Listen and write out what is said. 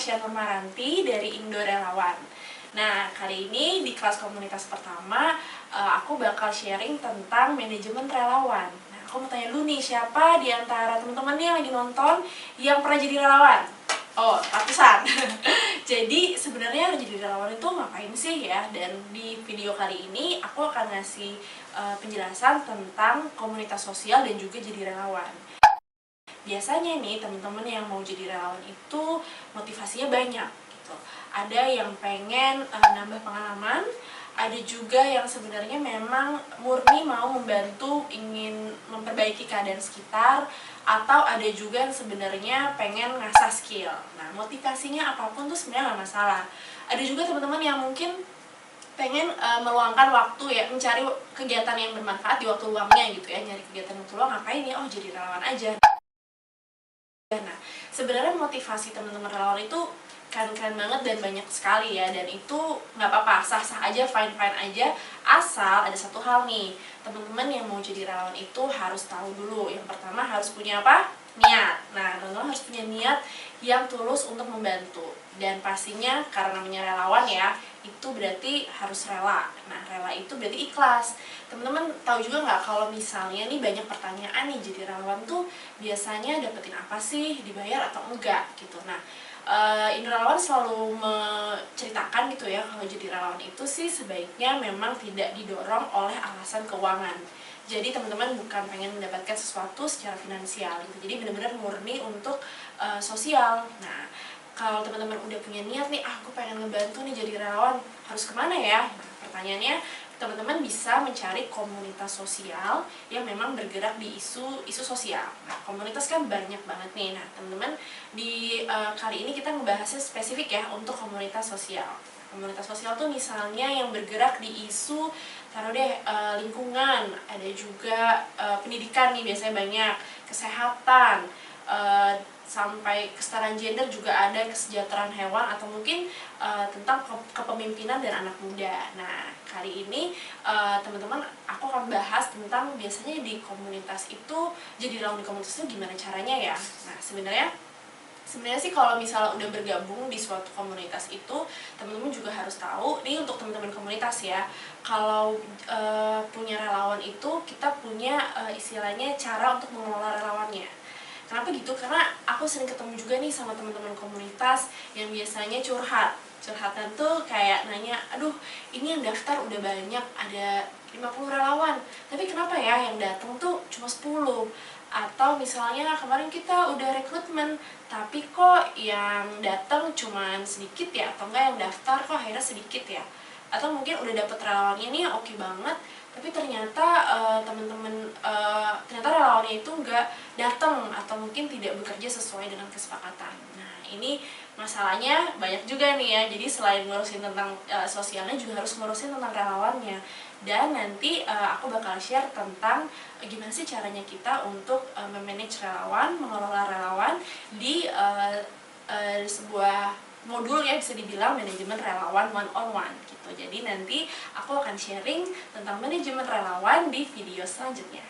Tasya Nurmaranti dari Indo Relawan. Nah, kali ini di kelas komunitas pertama, aku bakal sharing tentang manajemen relawan. Nah, aku mau tanya dulu nih, siapa di antara teman-teman yang lagi nonton yang pernah jadi relawan? Oh, ratusan. Jadi sebenarnya jadi relawan itu ngapain sih ya? Dan di video kali ini aku akan ngasih penjelasan tentang komunitas sosial dan juga jadi relawan. Biasanya nih teman-teman yang mau jadi relawan itu motivasinya banyak gitu. Ada yang pengen nambah pengalaman, ada juga yang sebenarnya memang murni mau membantu, ingin memperbaiki keadaan sekitar, atau ada juga yang sebenarnya pengen ngasah skill. Nah, motivasinya apapun tuh sebenarnya nggak masalah. Ada juga teman-teman yang mungkin pengen meluangkan waktu ya, mencari kegiatan yang bermanfaat di waktu luangnya gitu ya, nyari kegiatan waktu luang ngapain ya, oh jadi relawan aja. Nah, sebenarnya motivasi teman-teman relawan itu keren-keren banget dan banyak sekali ya, dan itu nggak apa-apa, sah-sah aja, fine-fine aja, asal ada satu hal nih, teman-teman yang mau jadi relawan itu harus tahu dulu. Yang pertama harus punya apa? Niat. Nah, teman-teman harus punya niat yang tulus untuk membantu, dan pastinya karena namanya relawan ya, itu berarti harus rela. Nah, rela itu berarti ikhlas. Teman-teman tahu juga nggak kalau misalnya nih banyak pertanyaan nih, jadi relawan tuh biasanya dapetin apa sih, dibayar atau enggak gitu. Nah, Indo Relawan selalu menceritakan gitu ya, kalau jadi relawan itu sih sebaiknya memang tidak didorong oleh alasan keuangan. Jadi teman-teman bukan pengen mendapatkan sesuatu secara finansial gitu, jadi benar-benar murni untuk sosial. Nah, kalau teman-teman udah punya niat nih, aku pengen ngebantu nih jadi relawan, harus kemana ya? Nah, pertanyaannya, teman-teman bisa mencari komunitas sosial yang memang bergerak di isu sosial. Nah, komunitas kan banyak banget nih. Nah, teman-teman di kali ini kita ngebahasnya spesifik ya untuk komunitas sosial. Komunitas sosial tuh misalnya yang bergerak di isu, taruh deh lingkungan, ada juga pendidikan nih biasanya banyak, kesehatan, sampai kesetaraan gender juga ada, kesejahteraan hewan, atau mungkin tentang kepemimpinan dan anak muda. Nah, kali ini teman-teman aku akan bahas tentang biasanya di komunitas itu, jadi relawan di komunitas itu gimana caranya ya. Nah, sebenarnya sih kalau misalnya udah bergabung di suatu komunitas itu, teman-teman juga harus tahu, ini untuk teman-teman komunitas ya, kalau punya relawan itu kita punya istilahnya cara untuk mengelola relawannya. Kenapa gitu? Karena aku sering ketemu juga nih sama teman-teman komunitas yang biasanya curhatan tuh kayak nanya, aduh ini yang daftar udah banyak, ada 50 relawan, tapi kenapa ya yang datang tuh cuma 10? Atau misalnya kemarin kita udah rekrutmen, tapi kok yang datang cuma sedikit ya, atau enggak yang daftar kok akhirnya sedikit ya. Atau mungkin udah dapet relawannya nih oke banget, tapi ternyata ternyata relawannya itu nggak datang atau mungkin tidak bekerja sesuai dengan kesepakatan. Nah, ini masalahnya banyak juga nih ya. Jadi selain ngurusin tentang sosialnya, juga harus ngurusin tentang relawannya. Dan nanti aku bakal share tentang gimana sih caranya kita untuk memanage relawan, mengelola relawan di sebuah modul ya, bisa dibilang manajemen relawan one on one gitu. Jadi nanti aku akan sharing tentang manajemen relawan di video selanjutnya.